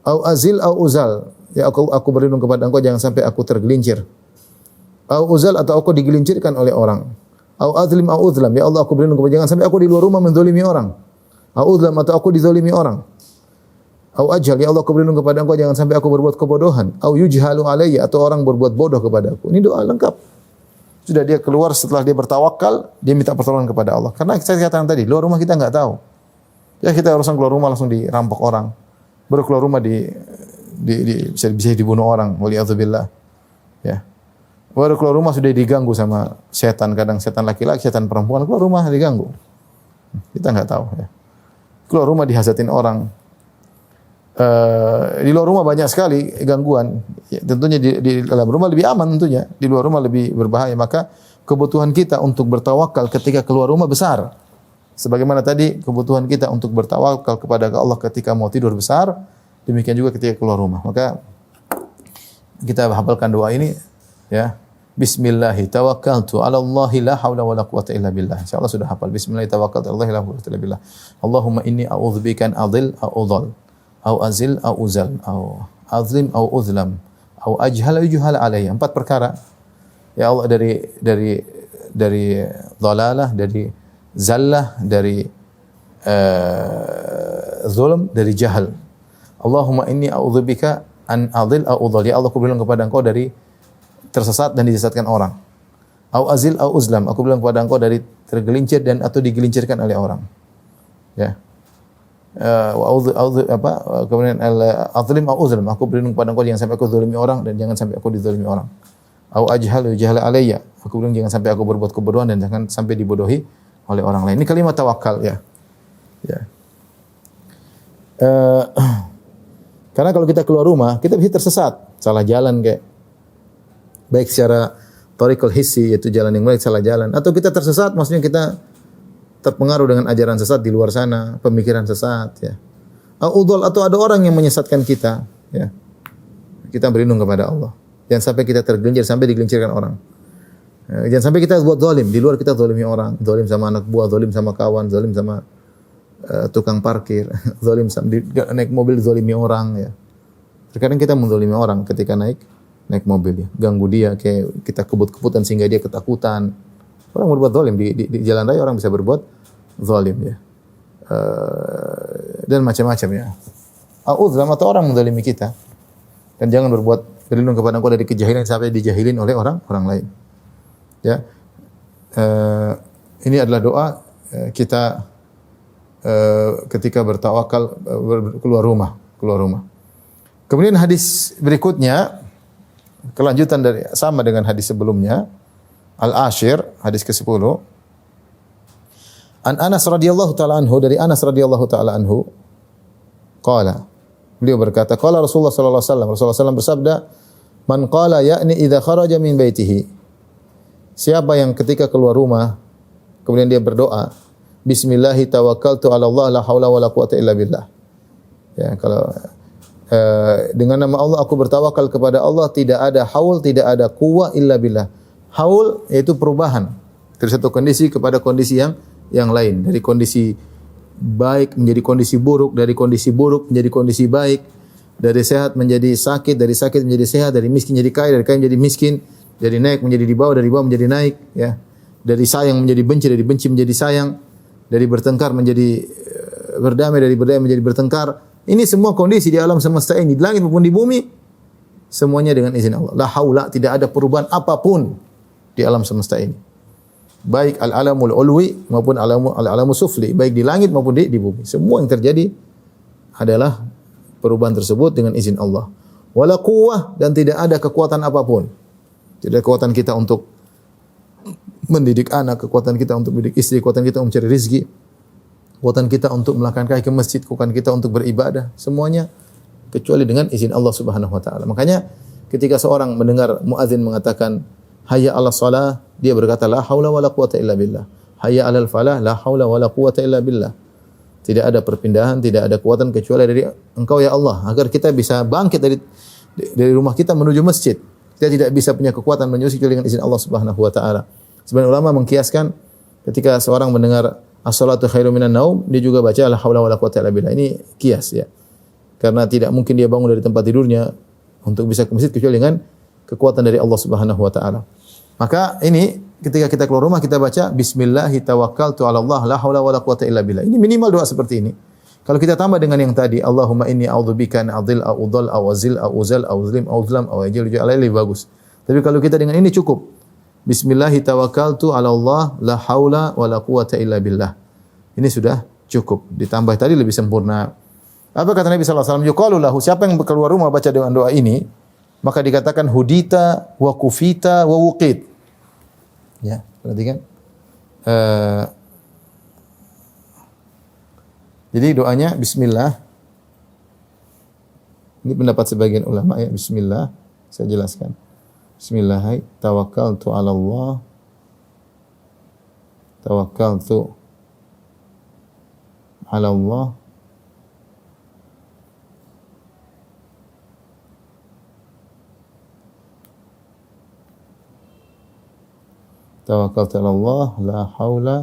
Speaker 1: Au azil au uzal, ya aku berlindung kepada Engkau jangan sampai aku tergelincir. Au uzal, atau aku digelincirkan oleh orang. Au azlim au uzlam, ya Allah aku berlindung kepada jangan sampai aku di luar rumah menzalimi orang. Au uzlam, atau aku dizalimi orang. Au ajhal, ya Allah aku berlindung kepada Engkau jangan sampai aku berbuat kebodohan. Au yujhalu alayya, atau orang berbuat bodoh kepada aku. Ini doa lengkap. Sudah dia keluar setelah dia bertawakal, dia minta pertolongan kepada Allah. Karena saya katakan tadi, luar rumah kita enggak tahu. Ya kita urusan keluar rumah langsung dirampok orang. Baru keluar rumah bisa dibunuh orang, waliyadzubillah. Ya. Baru keluar rumah sudah diganggu sama setan, kadang setan laki-laki, setan perempuan, keluar rumah diganggu. Kita enggak tahu ya. Keluar rumah dihasatin orang. Di luar rumah banyak sekali gangguan. Ya, tentunya di dalam rumah lebih aman tentunya. Di luar rumah lebih berbahaya. Maka kebutuhan kita untuk bertawakal ketika keluar rumah besar. Sebagaimana tadi kebutuhan kita untuk bertawakal kepada Allah ketika mau tidur besar, demikian juga ketika keluar rumah. Maka kita hafalkan doa ini ya. Bismillahi tawakkaltu 'ala Allahi la haula wala quwata illa billah. Insyaallah sudah hafal. Bismillahi tawakkaltu 'ala Allahi la haula wala quwata illa billah. Allahumma inni a'udzubika an adhil au udhal au azil au uzal au azlim au uzlam au ajhal au yuhal alayya. 4 perkara. Ya Allah, dari dhalalah, dari zallah, dari zulm, dari jahal. Allahumma inni a'udzubika an adhil au udhal. Ya Allah, aku berlindung kepada Engkau dari tersesat dan disesatkan orang. Au azil au uzlam, aku bilang kepada Engkau dari tergelincir dan atau digelincirkan oleh orang. Ya. Kemudian al-azlim au uzlam, aku berlindung kepada Engkau jangan sampai aku zalimi orang dan jangan sampai aku dizalimi orang. Au ajhal jahala alayya, aku bilang jangan sampai aku berbuat kebodohan dan jangan sampai dibodohi oleh orang lain. Ini kalimat tawakal ya. Ya. Karena kalau kita keluar rumah, kita bisa tersesat, salah jalan kayak baik secara thariqul hissi, yaitu jalan yang baik, salah jalan, atau kita tersesat maksudnya kita terpengaruh dengan ajaran sesat di luar sana, pemikiran sesat ya. Udhal, atau ada orang yang menyesatkan kita ya. Kita berlindung kepada Allah. Jangan sampai kita tergelincir sampai digelincirkan orang. Jangan sampai kita buat zalim, di luar kita zalimi orang, zalim sama anak buah, zalim sama kawan, zalim sama tukang parkir, zalim naik mobil zalimi orang ya. Terkadang kita menzalimi orang ketika naik mobil ya, ganggu dia, kayak kita kebut-kebutan sehingga dia ketakutan. Orang berbuat zalim di jalan raya, orang bisa berbuat zalim ya. Dan macam-macam ya. A'udzam, atau orang menzalimi kita. Dan jangan berlindung kepada Engkau dari kejahilan sampai dijahilin oleh orang lain. Ya. Ini adalah doa kita ketika bertawakal keluar rumah. Kemudian hadis berikutnya kelanjutan dari sama dengan hadis sebelumnya. Al-Ashir, hadis ke-10. An Anas radhiyallahu taala anhu, dari Anas radhiyallahu taala anhu, qala, beliau berkata, qala Rasulullah sallallahu alaihi wasallam, Rasulullah sallallahu bersabda, man qala ya'ni idza kharaja min baitihi. Siapa yang ketika keluar rumah kemudian dia berdoa, bismillahi tawakkaltu 'ala Allah la haula wala quwata illa billah. Ya, kalau dengan nama Allah aku bertawakal kepada Allah, tidak ada haul, tidak ada quwwah illa billah. Haul yaitu perubahan dari satu kondisi kepada kondisi yang lain, dari kondisi baik menjadi kondisi buruk, dari kondisi buruk menjadi kondisi baik, dari sehat menjadi sakit, dari sakit menjadi sehat, dari miskin menjadi kaya, dari kaya menjadi miskin, dari naik menjadi di bawah, dari bawah menjadi naik, ya. Dari sayang menjadi benci, dari benci menjadi sayang, dari bertengkar menjadi berdamai, dari berdamai menjadi bertengkar. Ini semua kondisi di alam semesta ini, di langit maupun di bumi, semuanya dengan izin Allah. La haula, tidak ada perubahan apapun di alam semesta ini. Baik al-alamul ulwi maupun al-alamul sufli, baik di langit maupun di bumi. Semua yang terjadi adalah perubahan tersebut dengan izin Allah. Wala quwwah, dan tidak ada kekuatan apapun. Tidak ada kekuatan kita untuk mendidik anak, kekuatan kita untuk mendidik istri, kekuatan kita untuk mencari rezeki, kekuatan kita untuk melangkahkan kaki ke masjid, kekuatan kita untuk beribadah, semuanya kecuali dengan izin Allah Subhanahu wa taala. Makanya ketika seorang mendengar muadzin mengatakan hayya 'alas shalah, dia berkata la haula wala quwata illa billah. Hayya 'alal falah, la haula wala quwata illa billah. Tidak ada perpindahan, tidak ada kekuatan kecuali dari Engkau ya Allah, agar kita bisa bangkit dari rumah kita menuju masjid. Kita tidak bisa punya kekuatan menyusul kecuali dengan izin Allah Subhanahu wa taala. Sebagian ulama mengkiaskan ketika seorang mendengar as-salatu khairum minan naum, dia juga baca la haula wala quwata illa billah. Ini kias ya. Karena tidak mungkin dia bangun dari tempat tidurnya untuk bisa ke masjid kecuali dengan kekuatan dari Allah Subhanahu wa taala. Maka ini ketika kita keluar rumah kita baca bismillahi tawakkaltu 'ala Allah la haula wala quwata illa billah. Ini minimal doa seperti ini. Kalau kita tambah dengan yang tadi, Allahumma inni a'udzubika an adil au udhal au azil au uzal au zlim au zlam au ajil lebih bagus. Tapi kalau kita dengan ini cukup. Bismillahi tawakkaltu 'ala Allah la haula wala quwata illa billah. Ini sudah cukup. Ditambah tadi lebih sempurna. Apa kata Nabi sallallahu alaihi wasallam? Yuqalu lahu, siapa yang keluar rumah baca dengan doa ini, maka dikatakan hudita wa kufita wa wuqit. Ya, perhatikan. Jadi doanya bismillah. Ini pendapat sebagian ulama ya, bismillah. Saya jelaskan. Bismillah, tawakkaltu 'ala Allah. Tawakkaltu 'ala Allah. Tawakkaltu 'ala Allah, la haula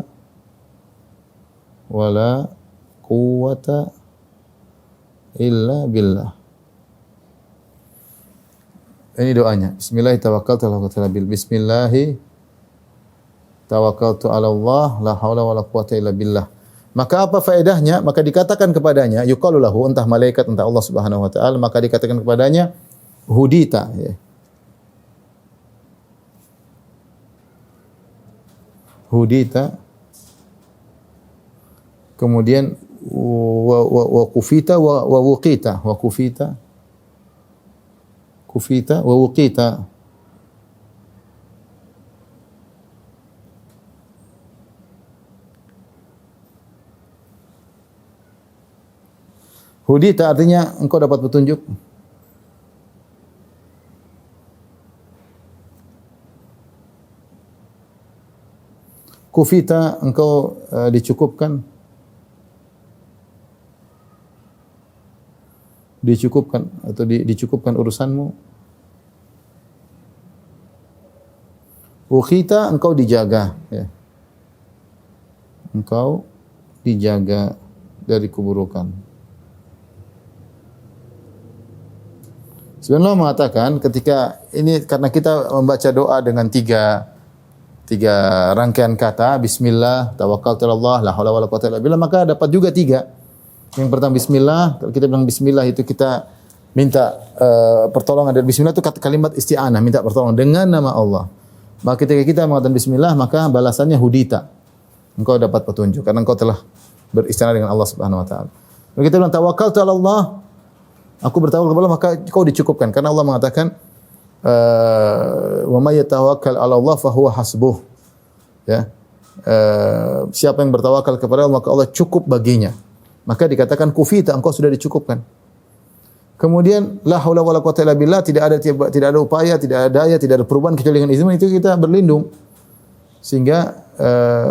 Speaker 1: wala quwwata illa billah. Ini doanya. Bismillah tawakkaltu 'ala Allah. Bismillah tawakkaltu 'ala Allah, la haula wala quwwata illa billah. Maka apa faedahnya? Maka dikatakan kepadanya, yuqalu lahu, entah malaikat entah Allah Subhanahu wa taala, maka dikatakan kepadanya hudita ya. Hudita, kemudian wa kufita wa wuqita, wa kufita wa wuqita. Hudita artinya engkau dapat petunjuk. Kufita engkau dicukupkan. Dicukupkan atau dicukupkan urusanmu. Ukhita engkau dijaga ya. Engkau dijaga dari keburukan. Sebenarnya mengatakan ketika ini karena kita membaca doa dengan tiga rangkaian kata, bismillah, tawakkaltu 'ala Allah, la haula wala quwwata illa billah, maka dapat juga tiga. Yang pertama bismillah, kalau kita bilang bismillah itu kita minta pertolongan dari bismillah itu kalimat isti'anah, minta pertolongan dengan nama Allah. Maka ketika kita mengatakan bismillah, maka balasannya hudita. Engkau dapat petunjuk karena engkau telah beristi'anah dengan Allah Subhanahu wa taala. Kalau kita bilang tawakkaltu 'ala Allah, aku bertawakal kepada Allah, maka kau dicukupkan karena Allah mengatakan wa may yatawakkal 'ala Allah fa huwa hasbuh. Ya. Siapa yang bertawakal kepada Allah maka Allah cukup baginya. Maka dikatakan kufita, engkau sudah dicukupkan. Kemudian la haula wala quwwata illa billah, tidak ada upaya, tidak ada daya, tidak ada perubahan kecuali dengan izin itu kita berlindung. Sehingga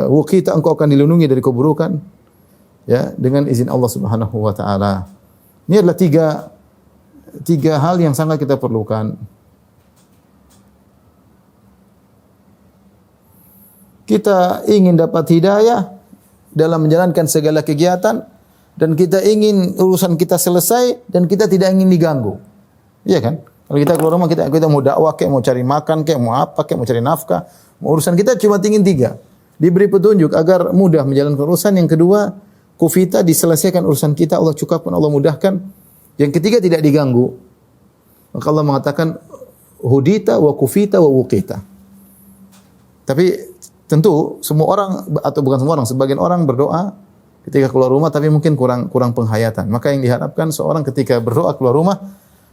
Speaker 1: wuqita engkau akan dilindungi dari keburukan ya dengan izin Allah Subhanahu wa taala. Ini adalah tiga hal yang sangat kita perlukan. Kita ingin dapat hidayah dalam menjalankan segala kegiatan dan kita ingin urusan kita selesai dan kita tidak ingin diganggu. Iya kan? Kalau kita keluar rumah kita mau dakwah kayak mau cari makan kayak mau apa kayak mau cari nafkah, urusan kita cuma ingin tiga. Diberi petunjuk agar mudah menjalankan urusan. Yang kedua, kufita diselesaikan urusan kita, Allah cukupkan, Allah mudahkan. Yang ketiga tidak diganggu. Maka Allah mengatakan hudita wa kufita wa wuqita. Tapi tentu semua orang atau bukan semua orang, sebagian orang berdoa ketika keluar rumah tapi mungkin kurang penghayatan. Maka yang diharapkan seorang ketika berdoa keluar rumah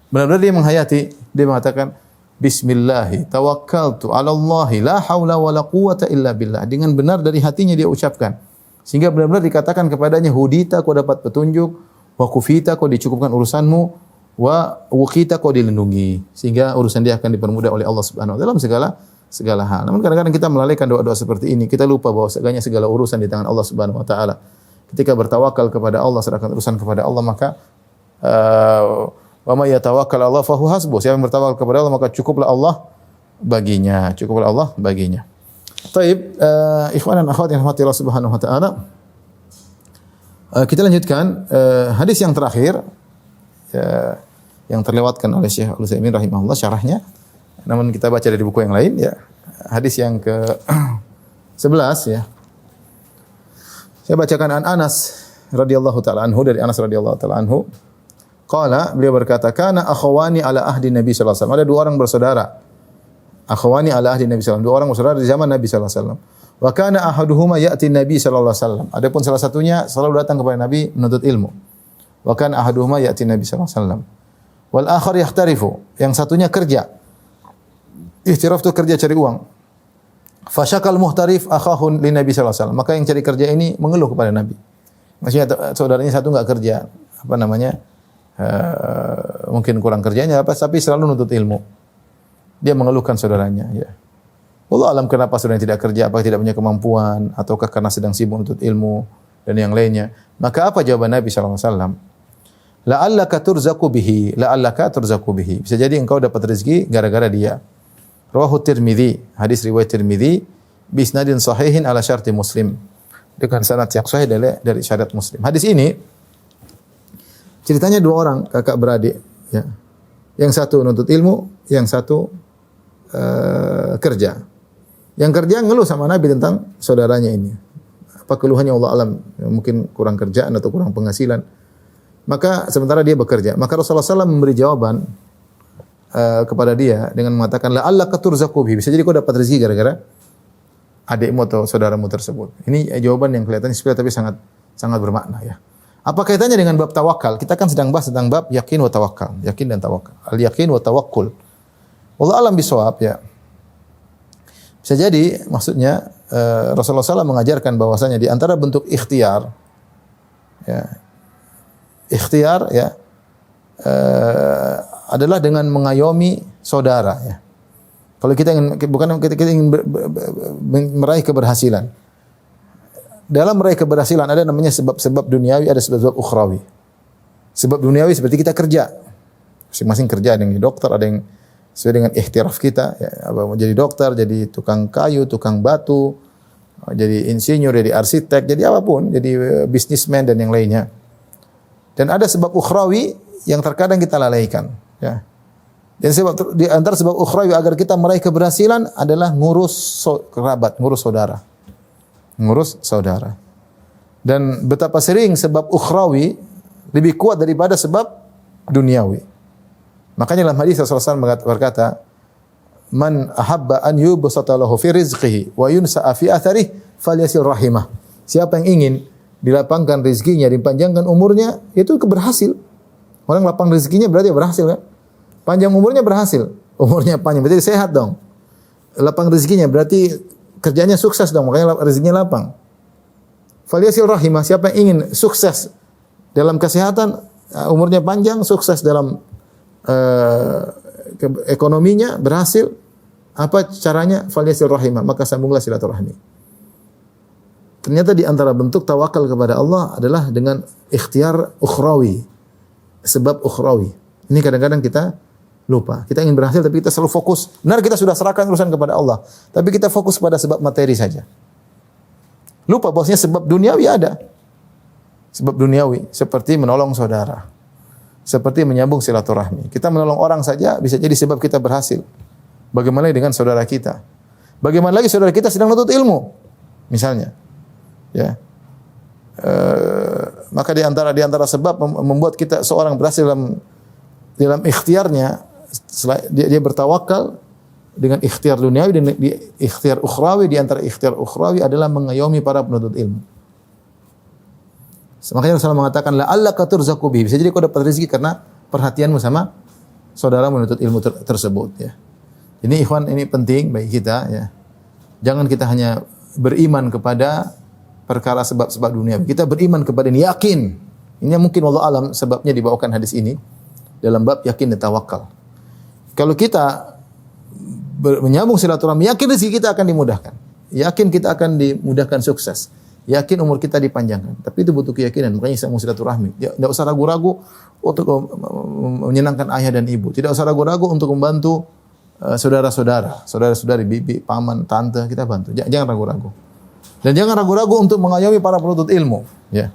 Speaker 1: benar-benar dia menghayati, dia mengatakan bismillah tawakkaltu 'ala Allah la haula wala quwata illa billah. Dengan benar dari hatinya dia ucapkan. Sehingga benar-benar dikatakan kepadanya hudita, kau dapat petunjuk, wa kufita, kau dicukupkan urusanmu, wa wuqita, kau dilindungi. Sehingga urusan dia akan dipermudah oleh Allah Subhanahu wa taala dalam segala hal. Namun kadang-kadang kita melalaikan doa-doa seperti ini. Kita lupa bahwa segala urusan di tangan Allah Subhanahu wa taala. Ketika bertawakal kepada Allah, serahkan urusan kepada Allah, maka wa may yatawakkal 'ala Allah fa huwa hasbuh. Siapa yang bertawakal kepada Allah maka cukuplah Allah baginya. Cukuplah Allah baginya. Baik, ikhwan dan akhwat yang dirahmati Allah Subhanahu wa taala. Kita lanjutkan hadis yang terakhir yang terlewatkan oleh Syekh Al-Utsaimin rahimahullah syarahnya. Namun kita baca dari buku yang lain ya. Hadis yang ke-11 ya. Saya bacakan Anas radhiyallahu taala anhu, dari Anas radhiyallahu taala anhu. Qala, beliau berkata, kana akhwani ala ahdi Nabi sallallahu alaihi wasallam. Ada dua orang bersaudara. Akhwani ala ahdi Nabi sallallahu alaihi wasallam. Dua orang bersaudara di zaman Nabi sallallahu alaihi wasallam. Wa kana ahaduhuma ya'ti Nabi sallallahu alaihi wasallam. Adapun salah satunya selalu datang kepada Nabi menuntut ilmu. Wa kana ahaduhuma ya'ti Nabi sallallahu alaihi wasallam. Wal akhar yahtarifu. Yang satunya kerja. Ihtiraf itu kerja cari uang. Fasyakal muhtarif akhahun li Nabi sallallahu alaihi wasallam. Maka yang cari kerja ini mengeluh kepada Nabi. Maksudnya saudaranya satu enggak kerja, mungkin kurang kerjanya tapi selalu nuntut ilmu. Dia mengeluhkan saudaranya ya. Wallahu alam kenapa saudaranya tidak kerja, apakah tidak punya kemampuan ataukah karena sedang sibuk nuntut ilmu dan yang lainnya. Maka apa jawaban Nabi sallallahu alaihi wasallam? La'allaka turzaqu bihi. Bisa jadi engkau dapat rezeki gara-gara dia. Rawahu Tirmidzi, hadis riwayat Tirmidzi bi isnadin sahihin ala syarti Muslim. Dengan sanad yang sahih dari syariat Muslim. Hadis ini ceritanya dua orang kakak beradik ya. Yang satu nuntut ilmu, yang satu kerja. Yang kerja ngeluh sama Nabi tentang saudaranya ini. Apa keluhannya Allah alam, mungkin kurang kerjaan atau kurang penghasilan. Maka sementara dia bekerja, maka Rasulullah SAW memberi jawaban kepada dia dengan mengatakan la'allaka turzaqu bihi. Bisa jadi kau dapat rezeki gara-gara adikmu atau saudaramu tersebut. Ini jawaban yang kelihatannya sepele tapi sangat bermakna ya. Apa kaitannya dengan bab tawakal? Kita kan sedang bahas tentang bab yakin wa tawakkal, yakin dan tawakal. Al yakin wa tawakkul. Wallahu alam bisawab ya. Bisa jadi maksudnya Rasulullah SAW mengajarkan bahwasanya di antara bentuk ikhtiar ya. Ikhtiar ya adalah dengan mengayomi saudara ya. Kalau kita ingin meraih keberhasilan. Dalam meraih keberhasilan ada namanya sebab-sebab duniawi, ada sebab-sebab ukhrawi. Sebab duniawi seperti kita kerja. Masing-masing kerja, ada yang jadi dokter, ada yang sesuai dengan ikhtiraf kita ya, mau jadi dokter, jadi tukang kayu, tukang batu, jadi insinyur, jadi arsitek, jadi apapun, jadi bisnismen dan yang lainnya. Dan ada sebab ukhrawi yang terkadang kita lalaikan ya. Dan di antara sebab ukhrawi agar kita meraih keberhasilan adalah ngurus kerabat, ngurus saudara. Dan betapa sering sebab ukhrawi lebih kuat daripada sebab duniawi. Makanya dalam hadis Rasulullah SAW berkata, "Man ahabba an yubsata lahu fi rizqihi wa yunsa'a fi atharihi falyasil rahimah." Siapa yang ingin dilapangkan rezekinya, dipanjangkan umurnya, itu berhasil. Orang lapang rezekinya berarti berhasil kan? Panjang umurnya berhasil. Umurnya panjang berarti sehat dong. Lapang rezekinya berarti kerjanya sukses dong, makanya rezekinya lapang. Falyasil rahimah, siapa yang ingin sukses dalam kesehatan, umurnya panjang, sukses dalam ekonominya, berhasil, apa caranya? Falyasil rahimah, maka sambunglah silaturahmi. Ternyata di antara bentuk tawakal kepada Allah adalah dengan ikhtiar ukhrawi. Sebab ukhrawi. Ini kadang-kadang kita lupa. Kita ingin berhasil tapi kita selalu fokus. Benar kita sudah serahkan urusan kepada Allah, tapi kita fokus pada sebab materi saja. Lupa bahwasanya sebab duniawi ada. Sebab duniawi seperti menolong saudara. Seperti menyambung silaturahmi. Kita menolong orang saja bisa jadi sebab kita berhasil. Bagaimana dengan saudara kita? Bagaimana lagi saudara kita sedang menuntut ilmu? Misalnya. Ya. maka di antara sebab membuat kita seorang berhasil dalam ikhtiarnya, dia bertawakal dengan ikhtiar duniawi dan di ikhtiar ukhrawi. Di antara ikhtiar ukhrawi adalah mengayomi para penuntut ilmu. Makanya Rasulullah mengatakan la'allaka turzaqu bihi. Bisa jadi kau dapat rezeki karena perhatianmu sama saudara menuntut ilmu tersebut ya. Ini ikhwan, ini penting bagi kita ya. Jangan kita hanya beriman kepada perkara sebab-sebab dunia. Kita beriman kepada ini, yakin. Ini mungkin wallahu alam sebabnya dibawakan hadis ini dalam bab yakin dan tawakal. Kalau kita menyambung silaturahmi, yakin rezeki kita akan dimudahkan. Yakin kita akan dimudahkan sukses. Yakin umur kita dipanjangkan. Tapi itu butuh keyakinan. Makanya sambung silaturahmi. Tidak usah ragu-ragu untuk menyenangkan ayah dan ibu. Tidak usah ragu-ragu untuk membantu saudara-saudari, bibi, paman, tante, kita bantu. Jangan ragu-ragu. Dan jangan ragu-ragu untuk mengayomi para penuntut ilmu. Ya.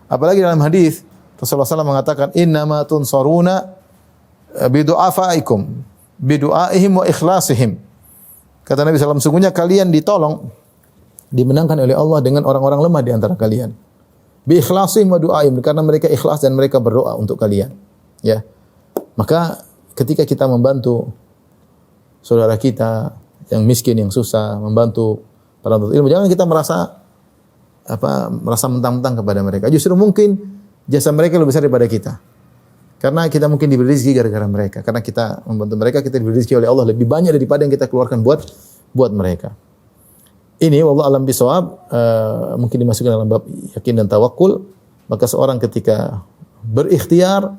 Speaker 1: Apalagi dalam hadis Rasulullah SAW mengatakan, innama tunsaruna bidu'afaikum, bidu'aihim wa ikhlasihim. Kata Nabi SAW, sungguhnya kalian ditolong, dimenangkan oleh Allah dengan orang-orang lemah di antara kalian. Bi ikhlasihim wa du'aihim, karena mereka ikhlas dan mereka berdoa untuk kalian. Ya. Maka ketika kita membantu saudara kita yang miskin, yang susah, membantu para penuntut ilmu, jangan kita merasa mentang-mentang kepada mereka. Justru mungkin jasa mereka lebih besar daripada kita. Karena kita mungkin diberi rezeki gara-gara mereka. Karena kita membantu mereka, kita diberi rezeki oleh Allah lebih banyak daripada yang kita keluarkan buat mereka. Ini wallahu alam bisawab, mungkin dimasukkan dalam bab yakin dan tawakkul. Maka seorang ketika berikhtiar,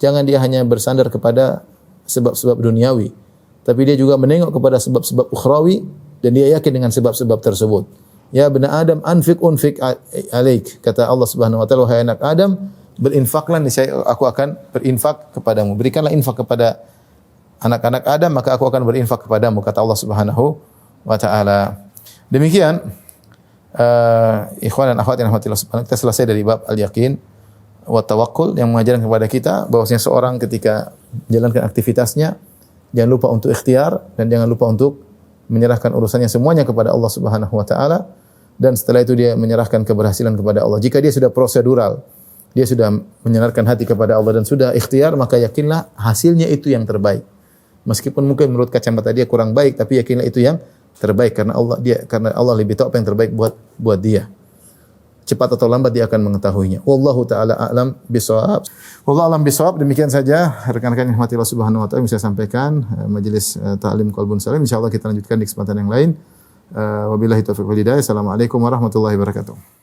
Speaker 1: jangan dia hanya bersandar kepada sebab-sebab duniawi, tapi dia juga menengok kepada sebab-sebab ukhrawi dan dia yakin dengan sebab-sebab tersebut. Ya bani Adam, unfik alaik. Kata Allah Subhanahu wa taala, wahai anak Adam, berinfaklah, niscaya aku akan berinfak kepadamu. Berikanlah infak kepada anak-anak Adam, maka aku akan berinfak kepadamu, kata Allah Subhanahu wa taala. Demikian ikhwan dan akhwat yang rahmatillah subhanahu, kita selesai dari bab al-yaqin wa tawakkul yang mengajarkan kepada kita bahwasanya seorang ketika menjalankan aktivitasnya jangan lupa untuk ikhtiar dan jangan lupa untuk menyerahkan urusannya semuanya kepada Allah Subhanahu wa taala, dan setelah itu dia menyerahkan keberhasilan kepada Allah. Jika dia sudah prosedural, dia sudah menyerahkan hati kepada Allah dan sudah ikhtiar, maka yakinlah hasilnya itu yang terbaik. Meskipun mungkin menurut kacamata dia kurang baik, tapi yakinlah itu yang terbaik karena Allah lebih tahu apa yang terbaik buat dia. Cepat atau lambat dia akan mengetahuinya. Wallahu taala a'lam bishawab. Wallahu a'lam bishawab. Demikian saja rekan-rekan yang rahmati Allah Subhanahu wa taala yang bisa sampaikan majelis ta'lim qalbun salim. Insyaallah kita lanjutkan di kesempatan yang lain. Wabillahi taufiq wal hidayah. Assalamualaikum warahmatullahi wabarakatuh.